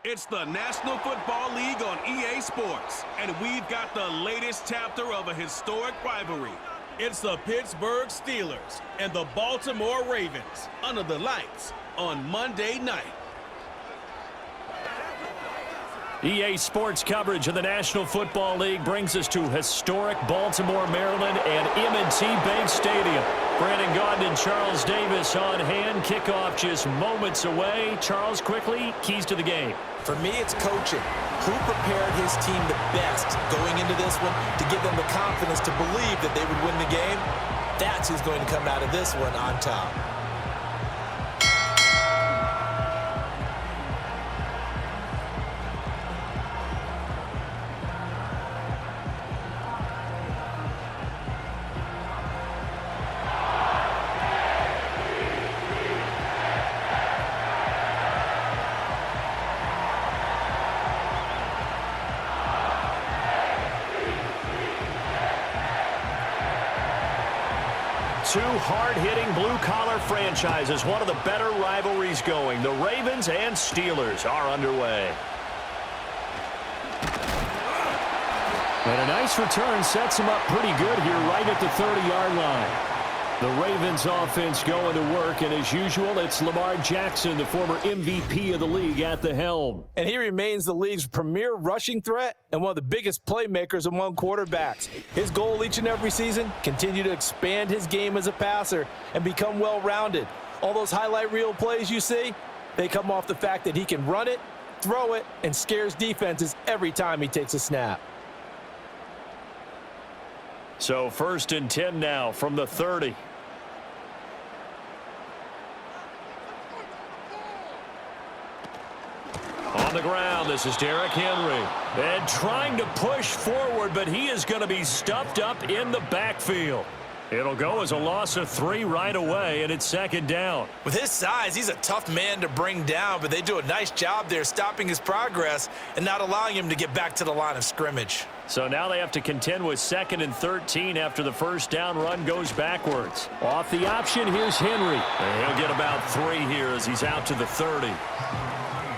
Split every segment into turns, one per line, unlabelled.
It's the National Football League on EA Sports, and we've got the latest chapter of a historic rivalry. It's the Pittsburgh Steelers and the Baltimore Ravens under the lights on Monday night.
EA Sports coverage of the National Football League brings us to historic Baltimore, Maryland, and M&T Bank Stadium. Brandon Gaudin and Charles Davis on hand. Kickoff just moments away. Charles, quickly, keys to the game.
For me, it's coaching. Who prepared his team the best going into this one to give them the confidence to believe that they would win the game? That's who's going to come out of this one on top.
Two hard-hitting blue-collar franchises, one of the better rivalries going. The Ravens and Steelers are underway. And a nice return sets him up pretty good here right at the 30-yard line. The Ravens offense going to work, and as usual, it's Lamar Jackson, the former MVP of the league, at the helm.
And he remains the league's premier rushing threat and one of the biggest playmakers among quarterbacks. His goal each and every season, continue to expand his game as a passer and become well-rounded. All those highlight reel plays you see, they come off the fact that he can run it, throw it, and scares defenses every time he takes a snap.
So 1st and 10 now from the 30. On the ground, this is Derrick Henry. And trying to push forward, but he is going to be stuffed up in the backfield. It'll go as a loss of 3 right away, and it's 2nd down.
With his size, he's a tough man to bring down, but they do a nice job there stopping his progress and not allowing him to get back to the line of scrimmage.
So now they have to contend with 2nd and 13 after the first down run goes backwards. Off the option, here's Henry. And he'll get about 3 here as he's out to the 30.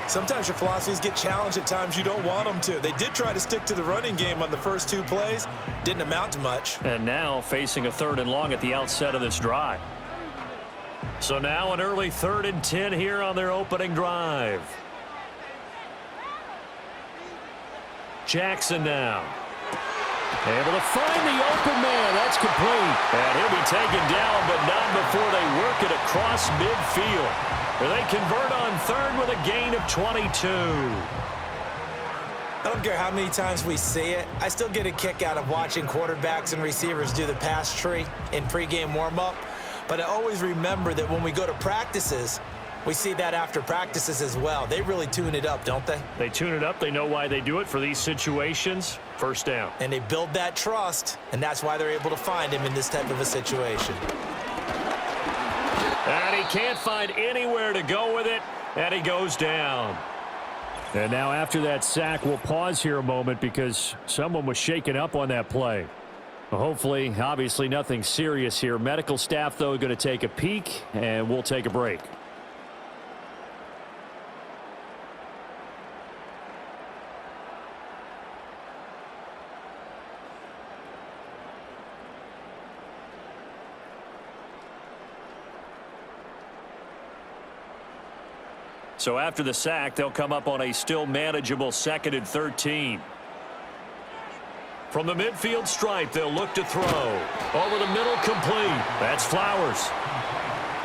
Sometimes your philosophies get challenged at times you don't want them to. They did try to stick to the running game on the first 2 plays. Didn't amount to much.
And now facing a 3rd and long at the outset of this drive. So now an early 3rd and 10 here on their opening drive. Jackson now. Able to find the open man. That's complete. And he'll be taken down, but not before they work it across midfield. They convert on 3rd with a gain of 22.
I don't care how many times we see it. I still get a kick out of watching quarterbacks and receivers do the pass tree in pregame warm-up. But I always remember that when we go to practices, we see that after practices as well. They really tune it up, don't they?
They tune it up. They know why they do it for these situations. 1st down.
And they build that trust, and that's why they're able to find him in this type of a situation.
And he can't find anywhere to go with it, and he goes down. And now after that sack, we'll pause here a moment because someone was shaken up on that play. Hopefully, obviously nothing serious here. Medical staff, though, going to take a peek, and we'll take a break. So after the sack, they'll come up on a still manageable 2nd and 13. From the midfield stripe, they'll look to throw. Over the middle, complete. That's Flowers.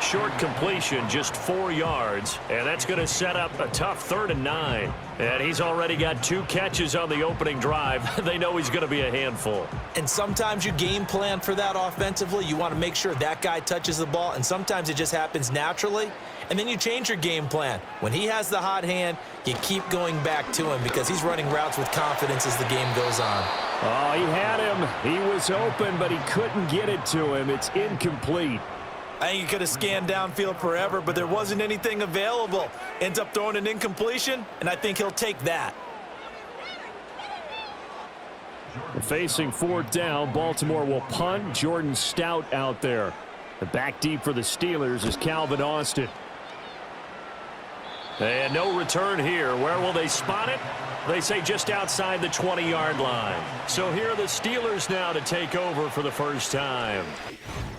Short completion, just 4 yards. And that's going to set up a tough 3rd and 9. And he's already got 2 catches on the opening drive. They know he's going to be a handful.
And sometimes you game plan for that offensively. You want to make sure that guy touches the ball. And sometimes it just happens naturally. And then you change your game plan. When he has the hot hand, you keep going back to him because he's running routes with confidence as the game goes on.
Oh, he had him. He was open, but he couldn't get it to him. It's incomplete.
I think he could have scanned downfield forever, but there wasn't anything available. Ends up throwing an incompletion, and I think he'll take that.
Facing 4th down, Baltimore will punt. Jordan Stout out there. The back deep for the Steelers is Calvin Austin. And no return here. Where will they spot it? They say just outside the 20-yard line. So here are the Steelers now to take over for the first time.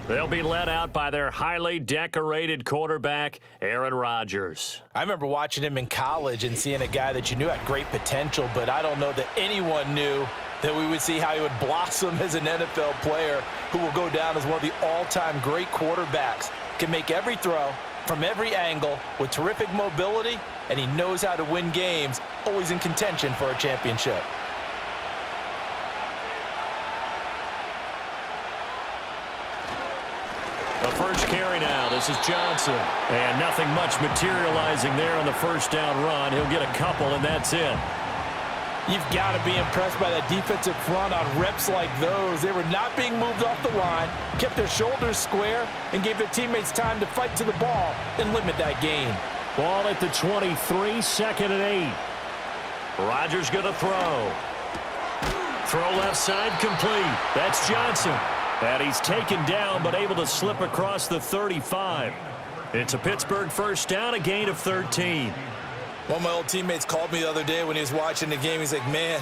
They'll be led out by their highly decorated quarterback, Aaron Rodgers.
I remember watching him in college and seeing a guy that you knew had great potential, but I don't know that anyone knew that we would see how he would blossom as an NFL player who will go down as one of the all-time great quarterbacks. Can make every throw from every angle with terrific mobility, and he knows how to win games, always in contention for a championship.
The first carry now. This is Johnson. And nothing much materializing there on the first down run. He'll get a couple, and that's it.
You've got to be impressed by that defensive front on reps like those. They were not being moved off the line, kept their shoulders square, and gave their teammates time to fight to the ball and limit that gain.
Ball at the 23, 2nd and 8. Rodgers going to throw. Throw left side complete. That's Johnson. And he's taken down but able to slip across the 35. It's a Pittsburgh first down, a gain of 13.
One of my old teammates called me the other day when he was watching the game. He's like, man,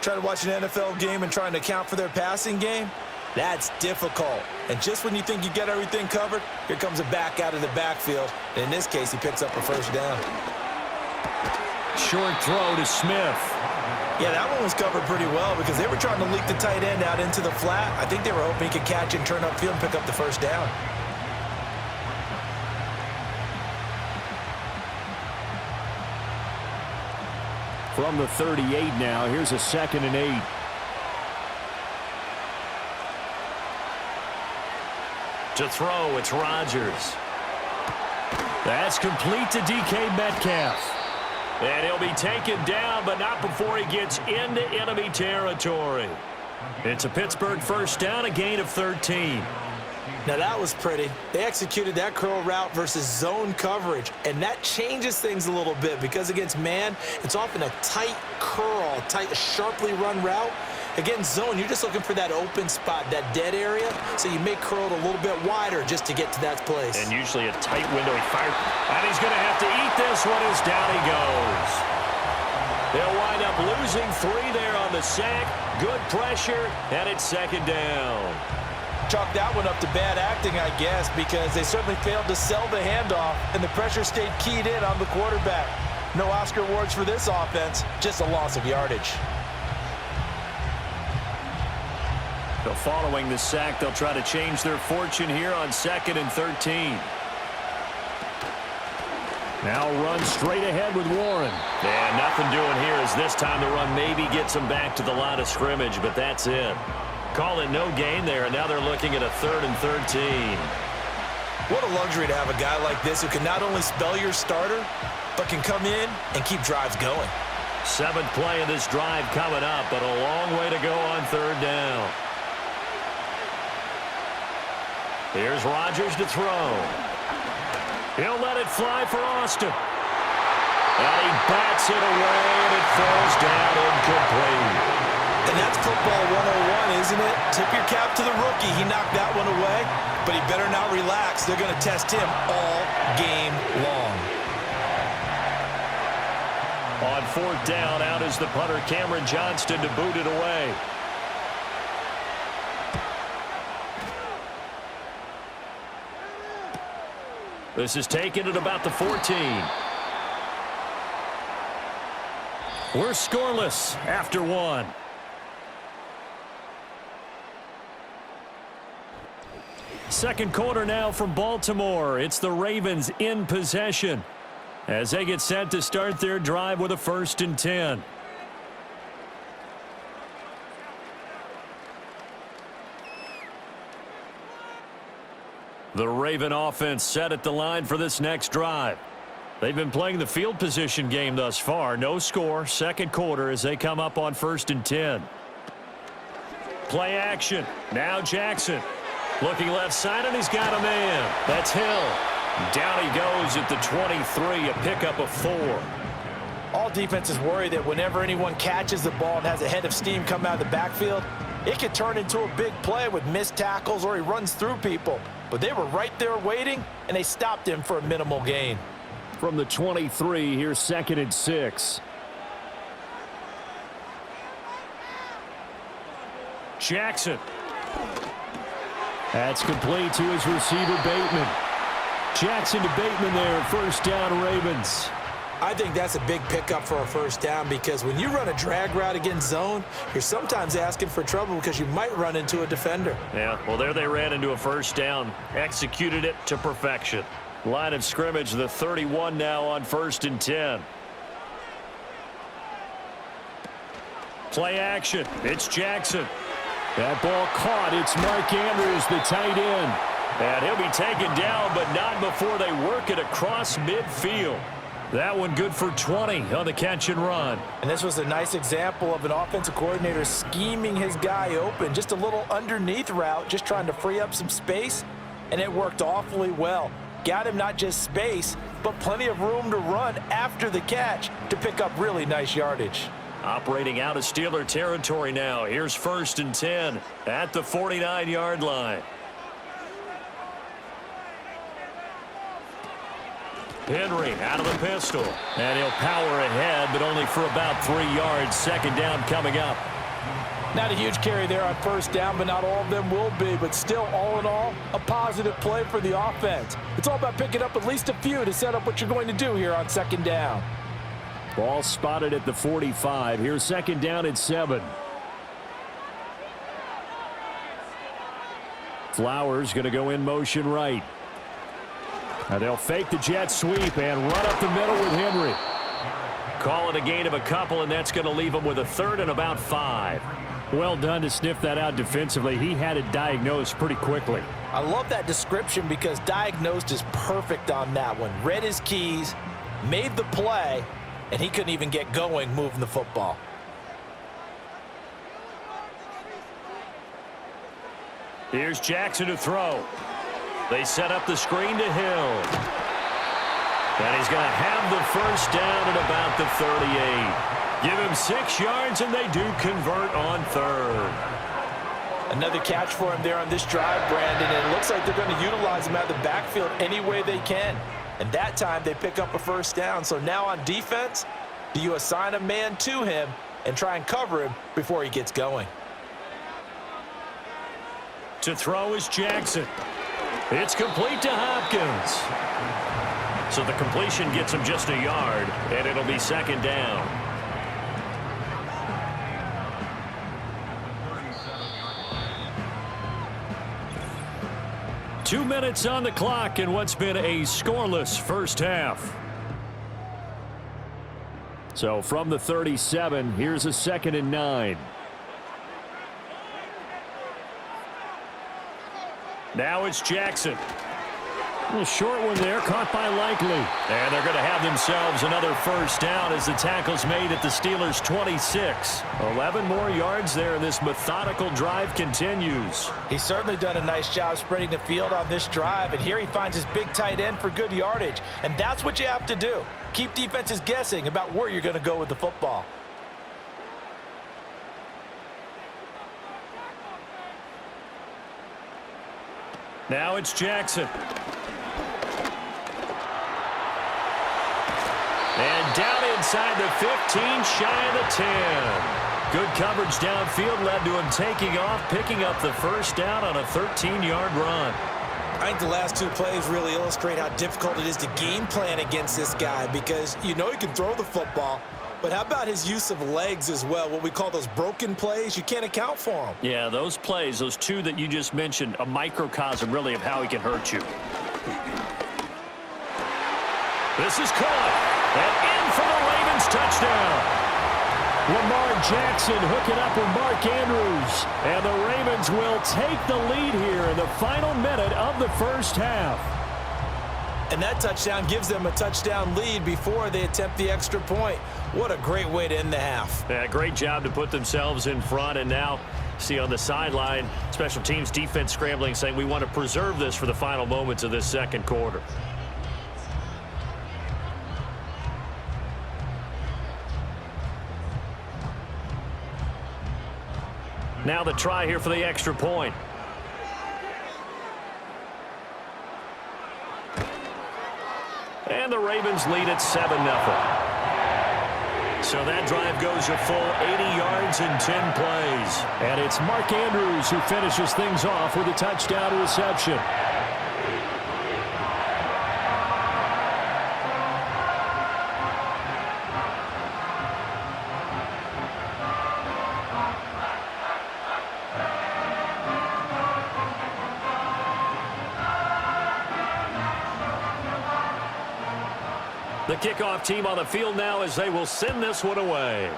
trying to watch an NFL game and trying to account for their passing game, that's difficult. And just when you think you get everything covered, here comes a back out of the backfield. And in this case, he picks up a first down.
Short throw to Smith.
Yeah, that one was covered pretty well because they were trying to leak the tight end out into the flat. I think they were hoping he could catch and turn upfield and pick up the first down.
From the 38 now, here's a 2nd and 8. To throw, it's Rodgers. That's complete to DK Metcalf. And he'll be taken down, but not before he gets into enemy territory. It's a Pittsburgh first down, a gain of 13.
Now that was pretty. They executed that curl route versus zone coverage, and that changes things a little bit because against man, it's often a tight curl, tight, sharply run route. Against zone, you're just looking for that open spot, that dead area, so you may curl it a little bit wider just to get to that place.
And usually a tight window. He fired, and he's going to have to eat this one as down he goes. They'll wind up losing 3 there on the sack. Good pressure, and it's 2nd down.
Chalk that one up to bad acting, I guess, because they certainly failed to sell the handoff, and the pressure stayed keyed in on the quarterback. No Oscar awards for this offense, just a loss of yardage.
So following the sack, they'll try to change their fortune here on 2nd and 13. Now run straight ahead with Warren. And nothing doing here as this time the run maybe gets them back to the line of scrimmage, but that's it. Call it no gain there, and now they're looking at a 3rd and 13.
What a luxury to have a guy like this who can not only spell your starter, but can come in and keep drives going.
7th play of this drive coming up, but a long way to go on 3rd down. Here's Rodgers to throw. He'll let it fly for Austin. And he bats it away, and it falls down incomplete.
And that's football 101, isn't it? Tip your cap to the rookie. He knocked that one away, but he better not relax. They're going to test him all game long.
On 4th down, out is the punter, Cameron Johnston, to boot it away. This is taken at about the 14. We're scoreless after 1. Second quarter now from Baltimore. It's the Ravens in possession as they get set to start their drive with a 1st and 10. The Raven offense set at the line for this next drive. They've been playing the field position game thus far. No score, 2nd quarter as they come up on 1st and 10. Play action. Now Jackson. Looking left side, and he's got a man. That's Hill. Down he goes at the 23, a pickup of 4.
All defenses worry that whenever anyone catches the ball and has a head of steam come out of the backfield, it could turn into a big play with missed tackles or he runs through people. But they were right there waiting, and they stopped him for a minimal gain.
From the 23, here's 2nd and 6. Jackson. That's complete to his receiver, Bateman. Jackson to Bateman there, 1st down, Ravens.
I think that's a big pickup for a 1st down because when you run a drag route against zone, you're sometimes asking for trouble because you might run into a defender.
Yeah, well, there they ran into a 1st down. Executed it to perfection. Line of scrimmage, the 31 now on 1st and 10. Play action. It's Jackson. That ball caught. It's Mark Andrews, the tight end. And he'll be taken down, but not before they work it across midfield. That one good for 20 on the catch and run.
And this was a nice example of an offensive coordinator scheming his guy open. Just a little underneath route, just trying to free up some space, and it worked awfully well. Got him not just space, but plenty of room to run after the catch to pick up really nice yardage.
Operating out of Steeler territory now. Here's 1st and 10 at the 49-yard line. Henry out of the pistol. And he'll power ahead, but only for about 3 yards. 2nd down coming up.
Not a huge carry there on 1st down, but not all of them will be. But still, all in all, a positive play for the offense. It's all about picking up at least a few to set up what you're going to do here on 2nd down.
Ball spotted at the 45. Here's 2nd down at 7. Flowers going to go in motion right. Now they'll fake the jet sweep and run up the middle with Henry. Call it a gain of a couple, and that's going to leave them with a 3rd and about 5. Well done to sniff that out defensively. He had it diagnosed pretty quickly.
I love that description because diagnosed is perfect on that one. Read his keys, made the play, and he couldn't even get going moving the football.
Here's Jackson to throw. They set up the screen to Hill. And he's going to have the 1st down at about the 38. Give him 6 yards, and they do convert on 3rd.
Another catch for him there on this drive, Brandon, and it looks like they're going to utilize him out of the backfield any way they can. And that time they pick up a 1st down. So now on defense, do you assign a man to him and try and cover him before he gets going?
To throw is Jackson. It's complete to Hopkins. So the completion gets him just a yard, and it'll be 2nd down. Two minutes on the clock in what's been a scoreless 1st half. So from the 37, here's a 2nd and 9. Now it's Jackson. A little short one there, caught by Likely. And they're going to have themselves another 1st down as the tackle's made at the Steelers' 26. 11 more yards there, and this methodical drive continues.
He's certainly done a nice job spreading the field on this drive, and here he finds his big tight end for good yardage. And that's what you have to do. Keep defenses guessing about where you're going to go with the football.
Now it's Jackson. And down inside the 15, shy of the 10. Good coverage downfield led to him taking off, picking up the 1st down on a 13-yard run.
I think the last 2 plays really illustrate how difficult it is to game plan against this guy because you know he can throw the football, but how about his use of legs as well, what we call those broken plays? You can't account for them.
Yeah, those plays, those 2 that you just mentioned, a microcosm really of how he can hurt you. This is caught. And in for the Ravens touchdown. Lamar Jackson hooking up with Mark Andrews. And the Ravens will take the lead here in the final minute of the 1st half.
And that touchdown gives them a touchdown lead before they attempt the extra point. What a great way to end the half.
Yeah, great job to put themselves in front. And now, see on the sideline, special teams defense scrambling, saying we want to preserve this for the final moments of this 2nd quarter. Now the try here for the extra point. And And the Ravens lead at 7-0. So that drive goes a full 80 yards in 10 plays.
And it's Mark Andrews who finishes things off with a touchdown reception.
The kickoff team on the field now as they will send this one away.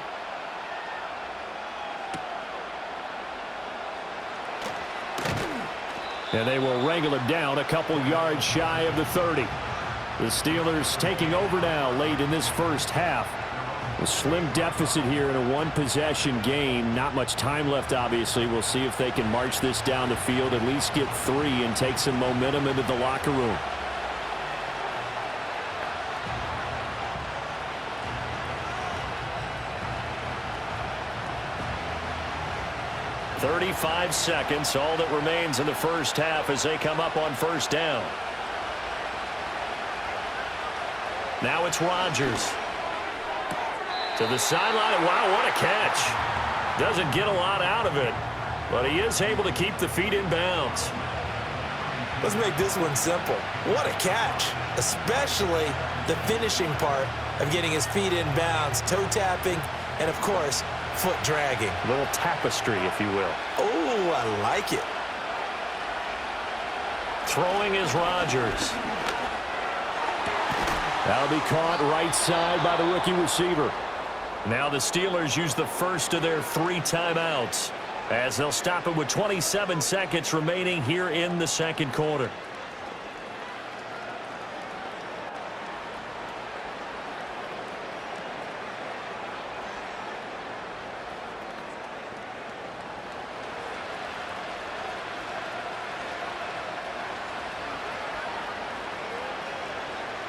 And they will wrangle him down a couple yards shy of the 30. The Steelers taking over now late in this first half. A slim deficit here in a one-possession game. Not much time left, obviously. We'll see if they can march this down the field, at least get 3 and take some momentum into the locker room.
35 seconds, all that remains in the first half as they come up on first down. Now it's Rodgers. To the sideline. Wow, what a catch. Doesn't get a lot out of it, but he is able to keep the feet in bounds.
Let's make this one simple. What a catch, especially the finishing part of getting his feet in bounds, toe tapping, and of course, foot dragging.
A little tapestry, if you will.
Oh, I like it.
Throwing is Rodgers.
That'll be caught right side by the rookie receiver.
Now the Steelers use the first of their 3 timeouts as they'll stop it with 27 seconds remaining here in the second quarter.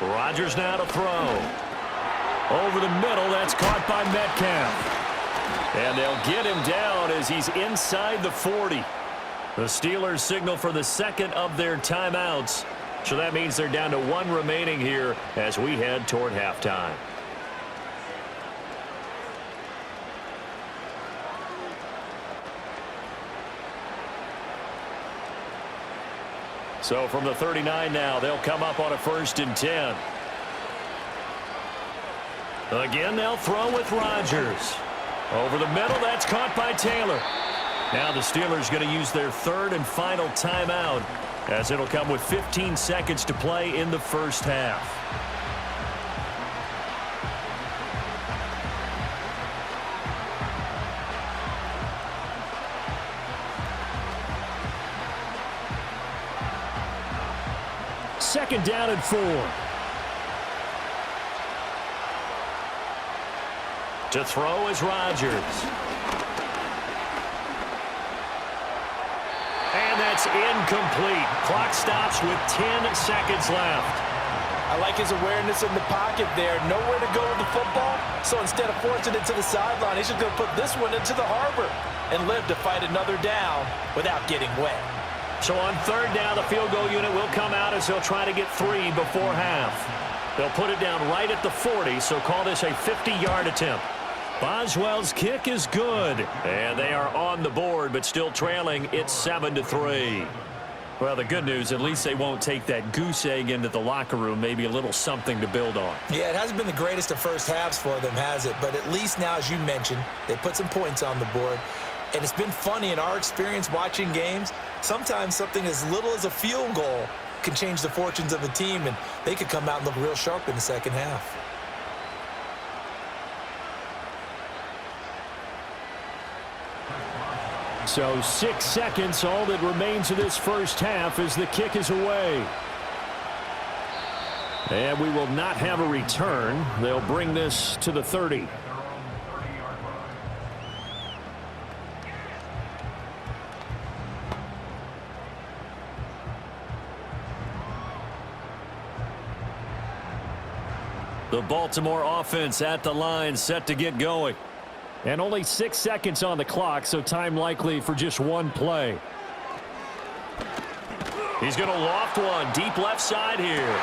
Rodgers now to throw. Over the middle, that's caught by Metcalf. And they'll get him down as he's inside the 40. The Steelers signal for the second of their timeouts. So that means they're down to 1 remaining here as we head toward halftime. So from the 39 now, they'll come up on a 1st and 10. Again, they'll throw with Rodgers. Over the middle, that's caught by Taylor. Now the Steelers going to use their 3rd and final timeout as it'll come with 15 seconds to play in the first half.
Second down and 4.
To throw is Rodgers. And that's incomplete. Clock stops with 10 seconds left.
I like his awareness in the pocket there. Nowhere to go with the football. So instead of forcing it to the sideline, he's just going to put this one into the harbor and live to fight another down without getting wet.
So on 3rd down, the field goal unit will come out as they'll try to get 3 before half. They'll put it down right at the 40, so call this a 50-yard attempt. Boswell's kick is good. And they are on the board, but still trailing. It's 7-3. Well, the good news, at least they won't take that goose egg into the locker room. Maybe a little something to build on.
Yeah, it hasn't been the greatest of first halves for them, has it? But at least now, as you mentioned, they put some points on the board. And it's been funny in our experience watching games. Sometimes something as little as a field goal can change the fortunes of a team, and they could come out and look real sharp in the second half.
So 6 seconds, all that remains of this first half as the kick is away. And we will not have a return. They'll bring this to the 30.
The Baltimore offense at the line, set to get going.
And only 6 seconds on the clock, so time likely for just 1 play.
He's going to loft one deep left side here.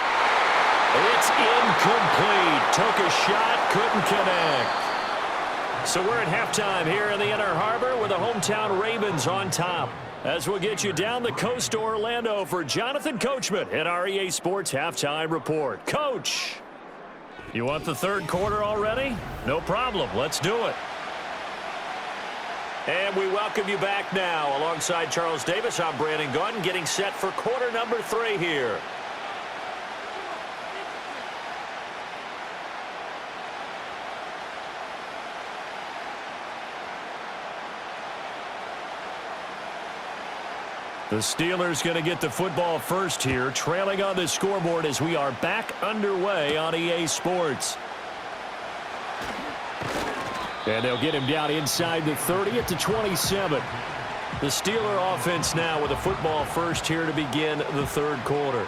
It's incomplete. Took a shot, couldn't connect. So we're at halftime here in the Inner Harbor with the hometown Ravens on top. As we'll get you down the coast to Orlando for Jonathan Coachman at our EA Sports Halftime Report. Coach, you want the third quarter already? No problem. Let's do it. And we welcome you back now. Alongside Charles Davis, I'm Brandon Gaudin, getting set for quarter number 3 here. The Steelers going to get the football first here, trailing on the scoreboard as we are back underway on EA Sports. And they'll get him down inside the 30 at the 27. The Steeler offense now with the football first here to begin the third quarter.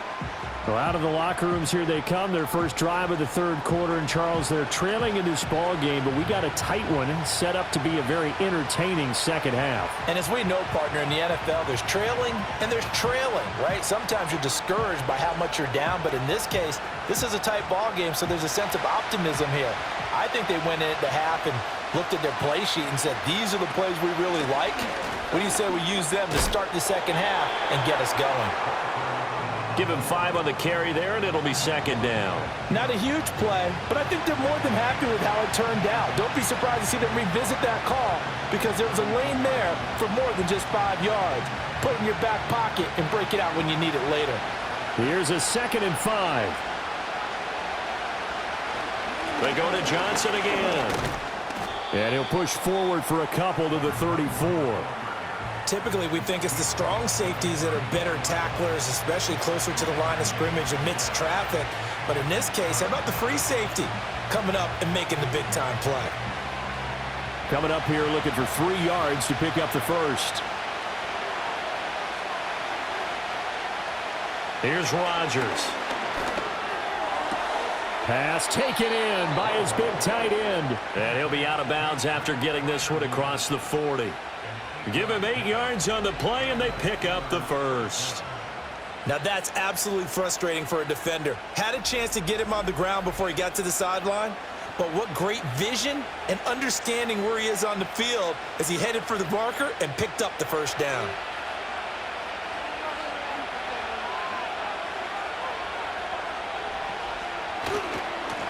Well, out of the locker rooms here they come. Their first drive of the third quarter. And, Charles, they're trailing in this ball game, but we got a tight one set up to be a very entertaining second half.
And as we know, partner, in the NFL, there's trailing and there's trailing, right? Sometimes you're discouraged by how much you're down, but in this case, this is a tight ball game, so there's a sense of optimism here. I think they went into half and looked at their play sheet and said, these are the plays we really like. What do you say we use them to start the second half and get us going?
Give him 5 on the carry there, and it'll be second down.
Not a huge play, but I think they're more than happy with how it turned out. Don't be surprised to see them revisit that call because there was a lane there for more than just 5 yards. Put it in your back pocket and break it out when you need it later.
Here's a 2nd and 5.
They go to Johnson again.
And he'll push forward for a couple to the 34.
Typically, we think it's the strong safeties that are better tacklers, especially closer to the line of scrimmage amidst traffic. But in this case, how about the free safety coming up and making the big-time play?
Coming up here looking for 3 yards to pick up the first.
Here's Rodgers.
Pass taken in by his big tight end.
And he'll be out of bounds after getting this one across the 40. Give him 8 yards on the play, and they pick up the first.
Now that's absolutely frustrating for a defender. Had a chance to get him on the ground before he got to the sideline, but what great vision and understanding where he is on the field as he headed for the marker and picked up the first down.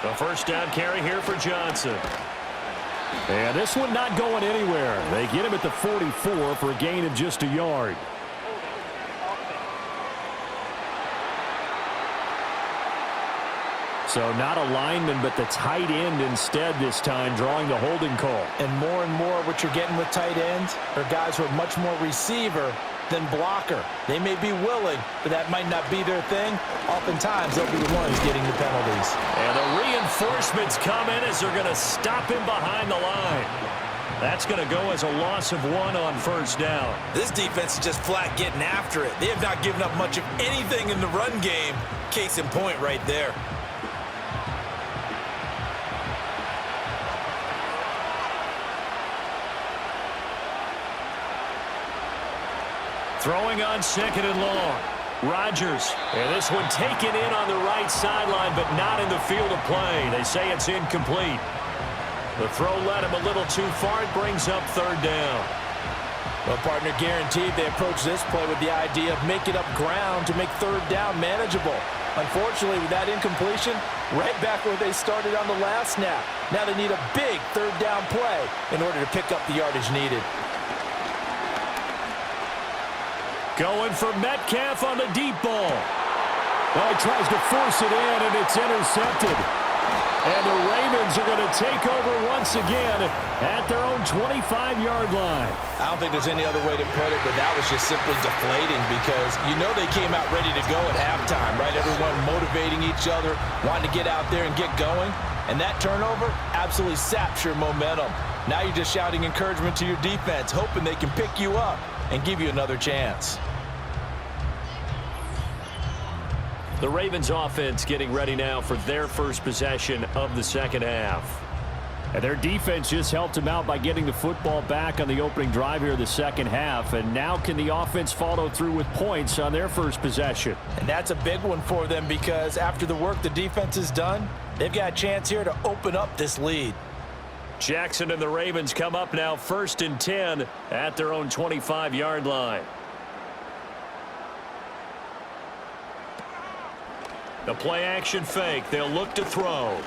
The first down carry here for Johnson.
And this one not going anywhere. They get him at the 44 for a gain of just a yard. So not a lineman, but the tight end instead this time, drawing the holding call.
And more what you're getting with tight ends are guys who are much more receiver than blocker. They may be willing, but that might not be their thing. Oftentimes, they'll be the ones getting the penalties.
And the reinforcements come in as they're going to stop him behind the line. That's going to go as a loss of 1 on first down.
This defense is just flat getting after it. They have not given up much of anything in the run game. Case in point right there.
Throwing on 2nd and long. Rodgers. And this one taken in on the right sideline, but not in the field of play. They say it's incomplete. The throw led him a little too far. It brings up 3rd down.
Well, partner, guaranteed they approach this play with the idea of making up ground to make 3rd down manageable. Unfortunately, with that incompletion, right back where they started on the last snap. Now they need a big 3rd down play in order to pick up the yardage needed.
Going for Metcalf on the deep ball.
Well, he tries to force it in, and it's intercepted. And the Ravens are going to take over once again at their own 25-yard line.
I don't think there's any other way to put it, but that was just simply deflating because you know they came out ready to go at halftime, right? Everyone motivating each other, wanting to get out there and get going. And that turnover absolutely saps your momentum. Now you're just shouting encouragement to your defense, hoping they can pick you up and give you another chance.
The Ravens offense getting ready now for their first possession of the second half.
And their defense just helped them out by getting the football back on the opening drive here in the second half. And now can the offense follow through with points on their first possession?
And that's a big one for them because after the work the defense has done, they've got a chance here to open up this lead.
Jackson and the Ravens come up now 1st and 10 at their own 25-yard line. The play action fake. They'll look to throw.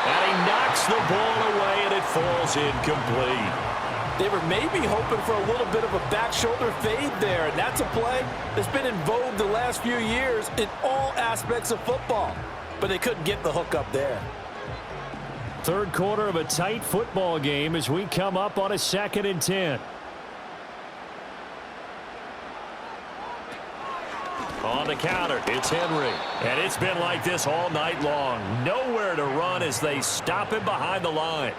And he knocks the ball away, and it falls incomplete.
They were maybe hoping for a little bit of a back shoulder fade there, and that's a play that's been in vogue the last few years in all aspects of football. But they couldn't get the hook up there.
Third quarter of a tight football game as we come up on a 2nd and 10.
On the counter, it's Henry. And it's been like this all night long. Nowhere to run as they stop him behind the line.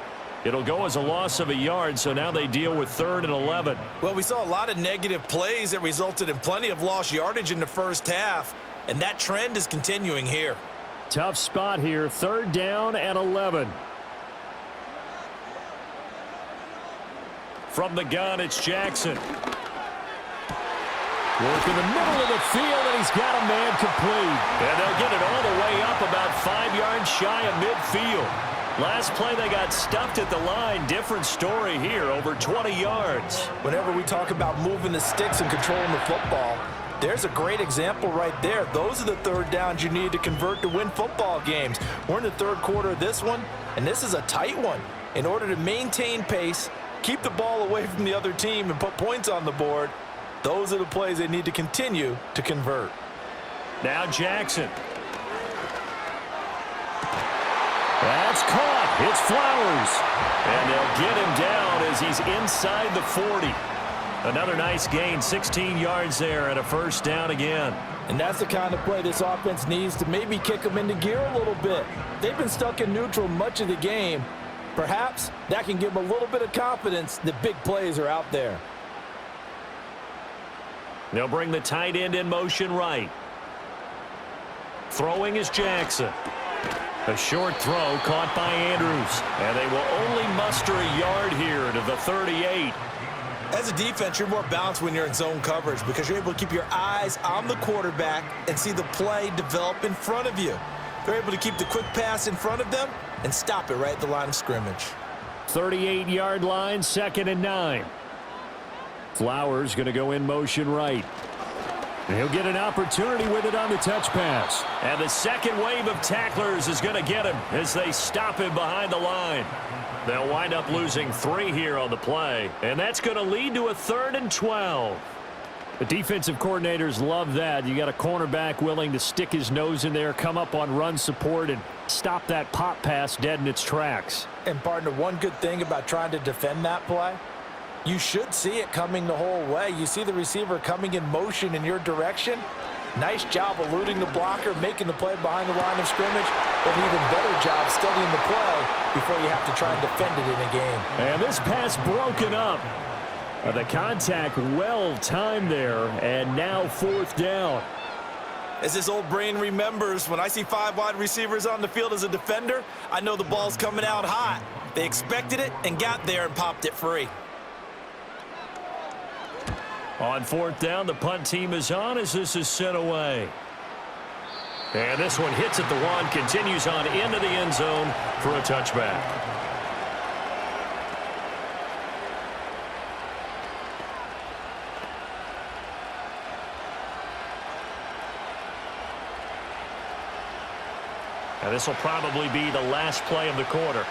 It'll go as a loss of a yard, so now they deal with 3rd and 11.
Well, we saw a lot of negative plays that resulted in plenty of lost yardage in the first half, and that trend is continuing here.
Tough spot here, 3rd down and 11.
From the gun, it's Jackson.
Work in the middle of the field, and he's got a man complete.
And they'll get it all the way up about 5 yards shy of midfield. Last play, they got stuffed at the line. Different story here, over 20 yards.
Whenever we talk about moving the sticks and controlling the football, there's a great example right there. Those are the 3rd downs you need to convert to win football games. We're in the 3rd quarter of this one, and this is a tight one. In order to maintain pace, keep the ball away from the other team, and put points on the board, those are the plays they need to continue to convert.
Now Jackson.
That's caught. It's Flowers.
And they'll get him down as he's inside the 40. Another nice gain, 16 yards there, and a 1st down again.
And that's the kind of play this offense needs to maybe kick them into gear a little bit. They've been stuck in neutral much of the game. Perhaps that can give them a little bit of confidence that big plays are out there.
They'll bring the tight end in motion right. Throwing is Jackson. A short throw caught by Andrews. And they will only muster a yard here to the 38.
As a defense, you're more balanced when you're in zone coverage because you're able to keep your eyes on the quarterback and see the play develop in front of you. They're able to keep the quick pass in front of them and stop it right at the line of scrimmage.
38-yard line, 2nd and 9. Flowers going to go in motion right. And he'll get an opportunity with it on the touch pass.
And the second wave of tacklers is going to get him as they stop him behind the line. They'll wind up losing 3 here on the play, and that's going to lead to a 3rd and 12.
The defensive coordinators love that. You got a cornerback willing to stick his nose in there, come up on run support, and stop that pop pass dead in its tracks.
And, partner, one good thing about trying to defend that play, you should see it coming the whole way. You see the receiver coming in motion in your direction. Nice job eluding the blocker, making the play behind the line of scrimmage, but an even better job studying the play before you have to try and defend it in a game.
And this pass broken up. The contact well timed there, and now 4th down.
As this old brain remembers, when I see 5 wide receivers on the field as a defender, I know the ball's coming out hot. They expected it and got there and popped it free.
On 4th down, the punt team is on as this is sent away. And this one hits at the 1, continues on into the end zone for a touchback. And this will probably be the last play of the quarter.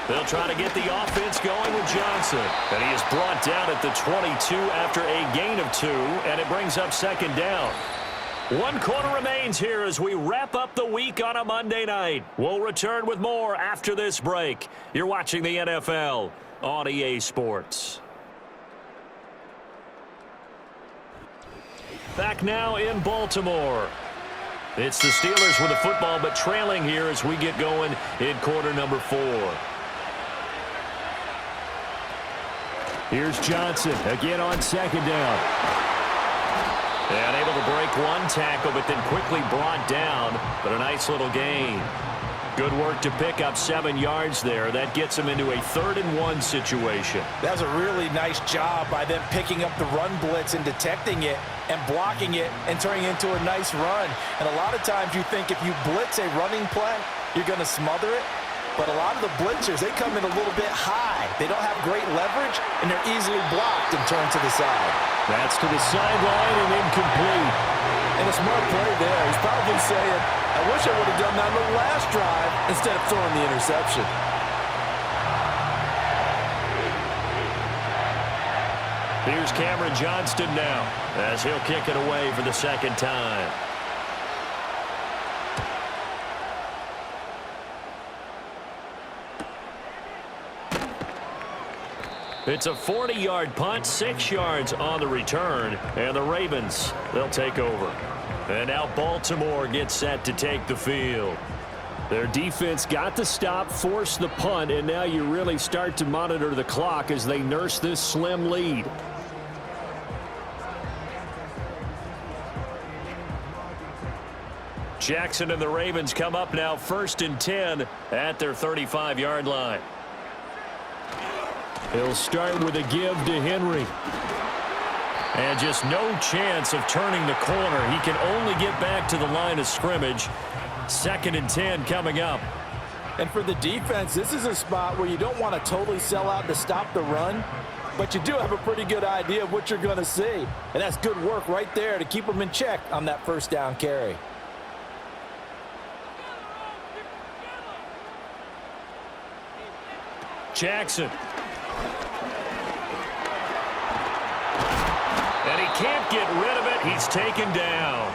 They'll try to get the offense going with Johnson. And he is brought down at the 22 after a gain of 2, and it brings up 2nd down. 1 quarter remains here as we wrap up the week on a Monday night. We'll return with more after this break. You're watching the NFL on EA Sports. Back now in Baltimore. It's the Steelers with the football, but trailing here as we get going in quarter number 4.
Here's Johnson again on 2nd down.
And able to break one tackle, but then quickly brought down. But a nice little gain. Good work to pick up 7 yards there. That gets him into a 3rd-and-1 situation.
That was a really nice job by them picking up the run blitz and detecting it and blocking it and turning it into a nice run. And a lot of times you think if you blitz a running play, you're going to smother it. But a lot of the blitzers, they come in a little bit high. They don't have great leverage, and they're easily blocked and turned to the side.
That's to the sideline and incomplete.
And a smart play there. He's probably saying, I wish I would have done that on the last drive instead of throwing the interception.
Here's Cameron Johnston now as he'll kick it away for the 2nd time. It's a 40-yard punt, 6 yards on the return, and the Ravens, they'll take over. And now Baltimore gets set to take the field.
Their defense got the stop, forced the punt, and now you really start to monitor the clock as they nurse this slim lead.
Jackson and the Ravens come up now 1st and 10 at their 35-yard line.
He'll start with a give to Henry.
And just no chance of turning the corner. He can only get back to the line of scrimmage. 2nd and 10 coming up.
And for the defense, this is a spot where you don't want to totally sell out to stop the run, but you do have a pretty good idea of what you're going to see. And that's good work right there to keep them in check on that 1st down carry.
Jackson. And he can't get rid of it. He's taken down.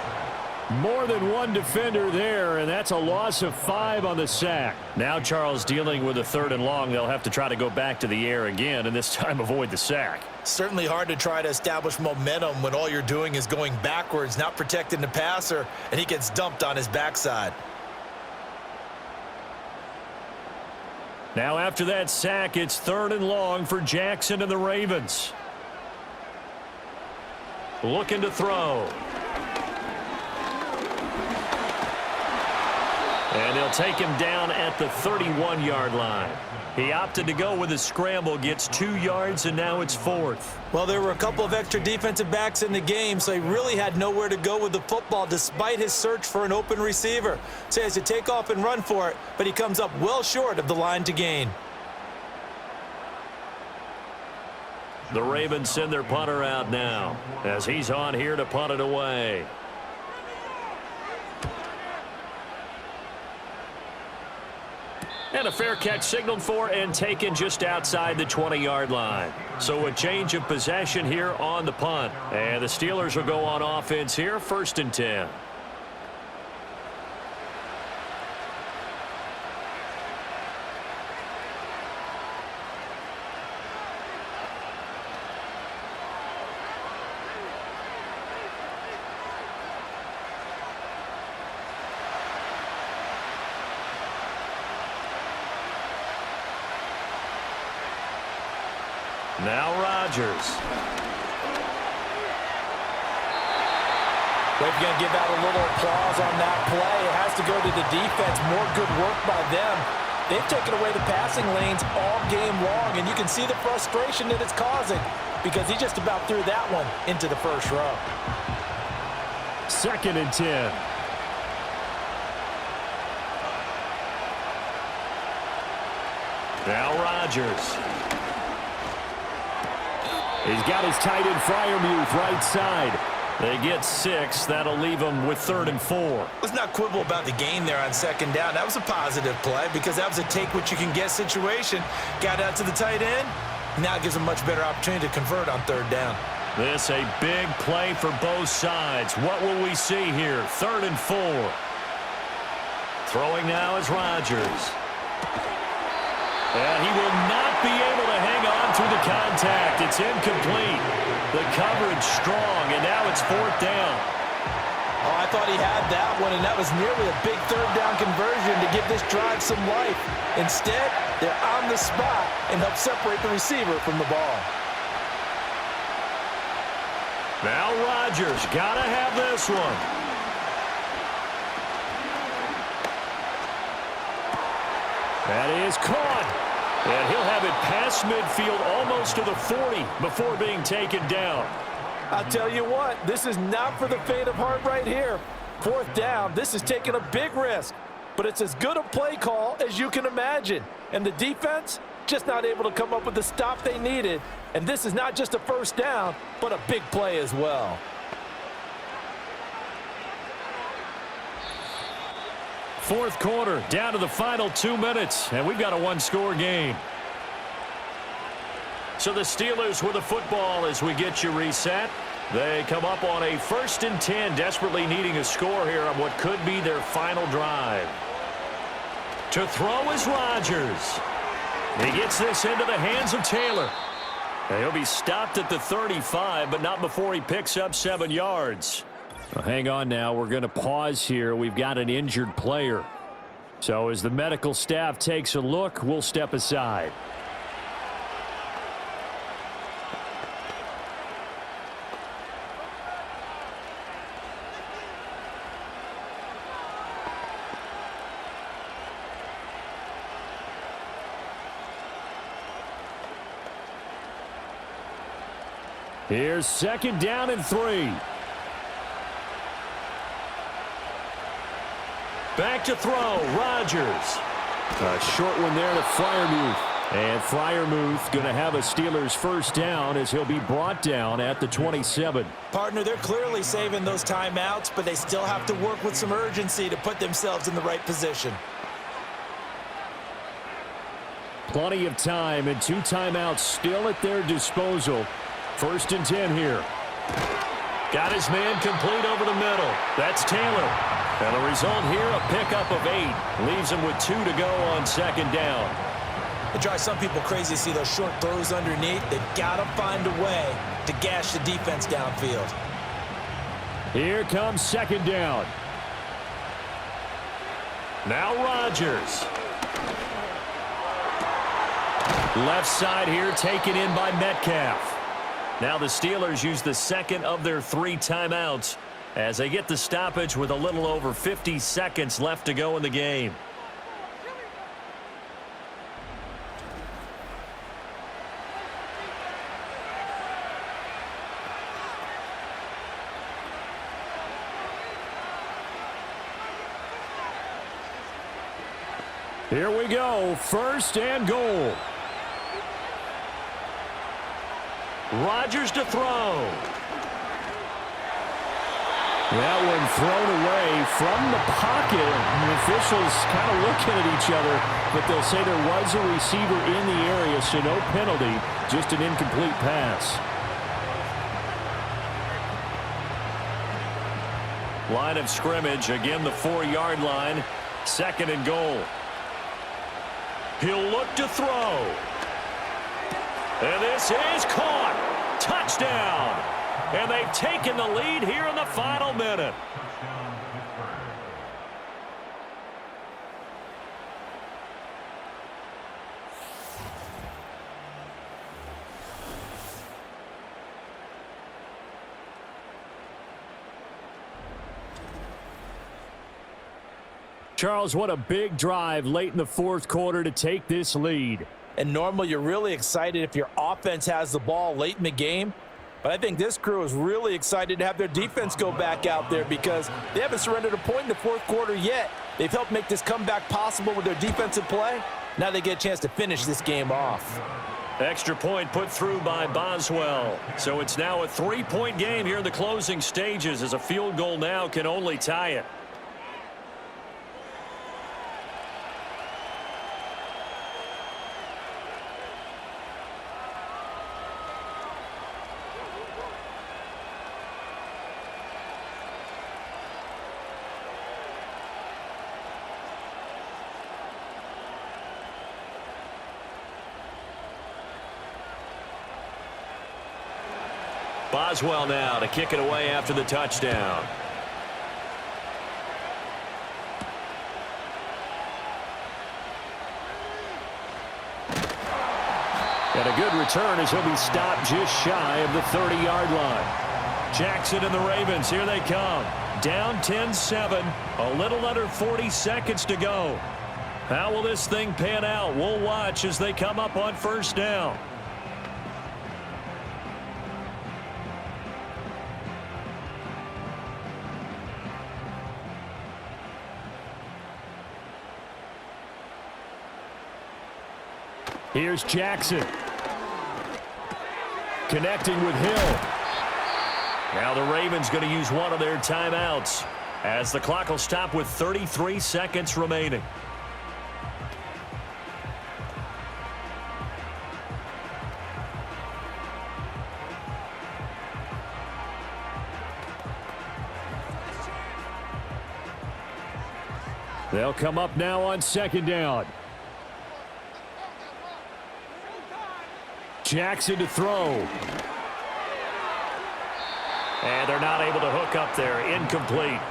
More than one defender there, and that's a loss of 5 on the sack.
Now Charles dealing with a 3rd and long. They'll have to try to go back to the air again, and this time avoid the sack.
Certainly hard to try to establish momentum when all you're doing is going backwards, not protecting the passer, and he gets dumped on his backside.
Now after that sack, it's 3rd and long for Jackson and the Ravens. Looking to throw. And they'll take him down at the 31-yard line. He opted to go with a scramble, gets 2 yards, and now it's 4th.
Well, there were a couple of extra defensive backs in the game, so he really had nowhere to go with the football despite his search for an open receiver. So he has to take off and run for it, but he comes up well short of the line to gain.
The Ravens send their punter out now as he's on here to punt it away. And a fair catch signaled for and taken just outside the 20-yard line. So a change of possession here on the punt. And the Steelers will go on offense here, 1st and 10. Now Rodgers.
Well, if you're going to give out a little applause on that play, it has to go to the defense. More good work by them. They've taken away the passing lanes all game long, and you can see the frustration that it's causing because he just about threw that one into the 1st row.
2nd and 10.
Now Rodgers.
He's got his tight end Freiermuth right side.
They get 6. That'll leave them with 3rd and 4.
Let's not quibble about the gain there on 2nd down. That was a positive play because that was a take-what-you-can-get situation. Got out to the tight end. Now it gives them a much better opportunity to convert on 3rd down.
This a big play for both sides. What will we see here? 3rd and 4. Throwing now is Rodgers. And he will not be able to hang on through the contact. It's incomplete. The coverage strong, and now it's 4th down.
Oh, I thought he had that one, and that was nearly a big 3rd down conversion to give this drive some life. Instead, they're on the spot and help separate the receiver from the ball.
Now Rodgers got to have this one. That is caught. And he'll have it past midfield almost to the 40 before being taken down.
I'll tell you what, this is not for the faint of heart right here. 4th down, this is taking a big risk. But it's as good a play call as you can imagine. And the defense, just not able to come up with the stop they needed. And this is not just a 1st down, but a big play as well.
Fourth quarter, down to the final 2 minutes, and we've got a one-score game. So the Steelers with the football as we get you reset. They come up on a 1st and 10, desperately needing a score here on what could be their final drive. To throw is Rodgers. He gets this into the hands of Taylor. And he'll be stopped at the 35, but not before he picks up 7 yards.
Well, hang on now. We're going to pause here. We've got an injured player. So as the medical staff takes a look, we'll step aside. Here's 2nd down and 3.
Back to throw, Rodgers.
A short one there to Freiermuth. And Freiermuth going to have a Steelers 1st down as he'll be brought down at the 27.
Partner, they're clearly saving those timeouts, but they still have to work with some urgency to put themselves in the right position.
Plenty of time and 2 timeouts still at their disposal. 1st and 10 here.
Got his man complete over the middle. That's Taylor. And the result here, a pickup of 8. Leaves him with 2 to go on 2nd down.
It drives some people crazy to see those short throws underneath. They've got to find a way to gash the defense downfield.
Here comes 2nd down.
Now Rodgers. Left side here taken in by Metcalf. Now the Steelers use the 2nd of their 3 timeouts as they get the stoppage with a little over 50 seconds left to go in the game.
Here we go. 1st and goal.
Rodgers to throw.
That one thrown away from the pocket. The officials kind of looking at each other, but they'll say there was a receiver in the area, so no penalty, just an incomplete pass.
Line of scrimmage, again the 4-yard line. 2nd and goal. He'll look to throw. And this is caught. Touchdown. And they've taken the lead here in the final minute.
Charles, what a big drive late in the 4th quarter to take this lead.
And normally you're really excited if your offense has the ball late in the game. But I think this crew is really excited to have their defense go back out there because they haven't surrendered a point in the 4th quarter yet. They've helped make this comeback possible with their defensive play. Now they get a chance to finish this game off.
Extra point put through by Boswell. So it's now a 3-point game here in the closing stages as a field goal now can only tie it. Boswell now to kick it away after the touchdown.
And a good return as he'll be stopped just shy of the 30-yard line.
Jackson and the Ravens, here they come. Down 10-7, a little under 40 seconds to go. How will this thing pan out? We'll watch as they come up on first down.
Here's Jackson. Connecting with Hill.
Now the Ravens going to use one of their timeouts as the clock will stop with 33 seconds remaining.
They'll come up now on second down. Jackson to throw.
And they're not able to hook up there. Incomplete.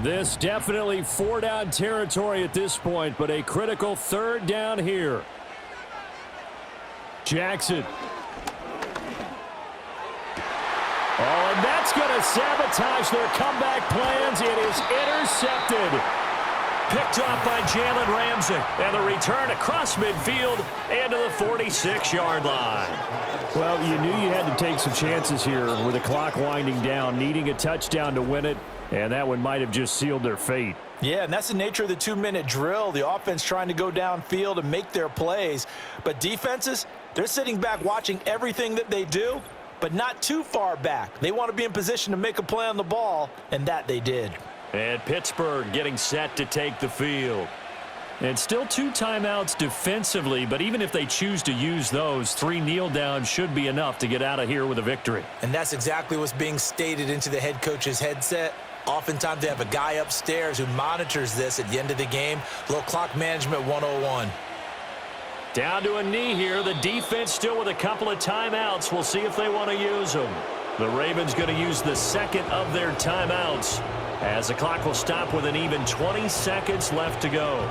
This definitely four-down territory at this point, but a critical third down here. Jackson. Oh, and that's going to sabotage their comeback plans. It is intercepted.
Picked off by Jalen Ramsey. And the return across midfield and to the 46-yard line.
Well, you knew you had to take some chances here with the clock winding down, needing a touchdown to win it, and that one might have just sealed their fate.
Yeah, and that's the nature of the 2-minute drill. The offense trying to go downfield and make their plays. But defenses, they're sitting back watching everything that they do, but not too far back. They want to be in position to make a play on the ball, and that they did.
And Pittsburgh getting set to take the field.
And still 2 timeouts defensively, but even if they choose to use those, 3 kneel downs should be enough to get out of here with a victory.
And that's exactly what's being stated into the head coach's headset. Oftentimes they have a guy upstairs who monitors this at the end of the game. A little clock management 101.
Down to a knee here. The defense still with a couple of timeouts. We'll see if they want to use them. The Ravens going to use the second of their timeouts as the clock will stop with an even 20 seconds left to go.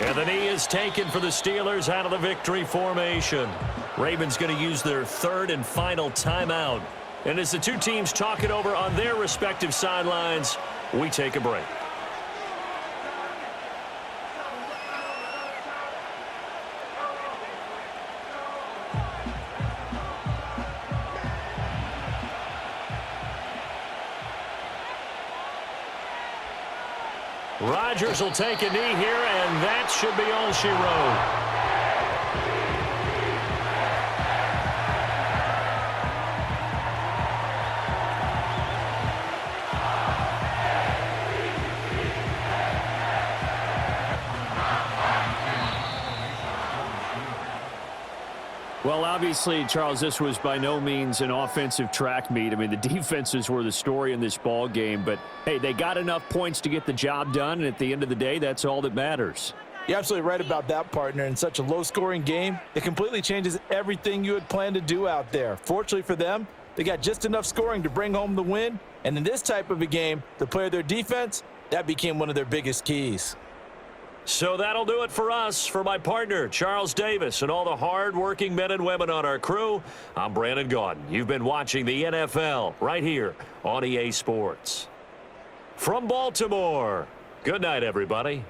And the knee is taken for the Steelers out of the victory formation. Ravens going to use their third and final timeout. And as the two teams talk it over on their respective sidelines, we take a break. Rodgers will take a knee here, and that should be all she wrote.
Well, obviously, Charles, this was by no means an offensive track meet. I mean, the defenses were the story in this ball game, but hey, they got enough points to get the job done, and at the end of the day, that's all that matters.
You're absolutely right about that, partner. In such a low-scoring game, it completely changes everything you had planned to do out there. Fortunately for them, they got just enough scoring to bring home the win, and in this type of a game, to play their defense, that became one of their biggest keys.
So that'll do it for us. For my partner, Charles Davis, and all the hard-working men and women on our crew, I'm Brandon Gaudin. You've been watching the NFL right here on EA Sports. From Baltimore, good night, everybody.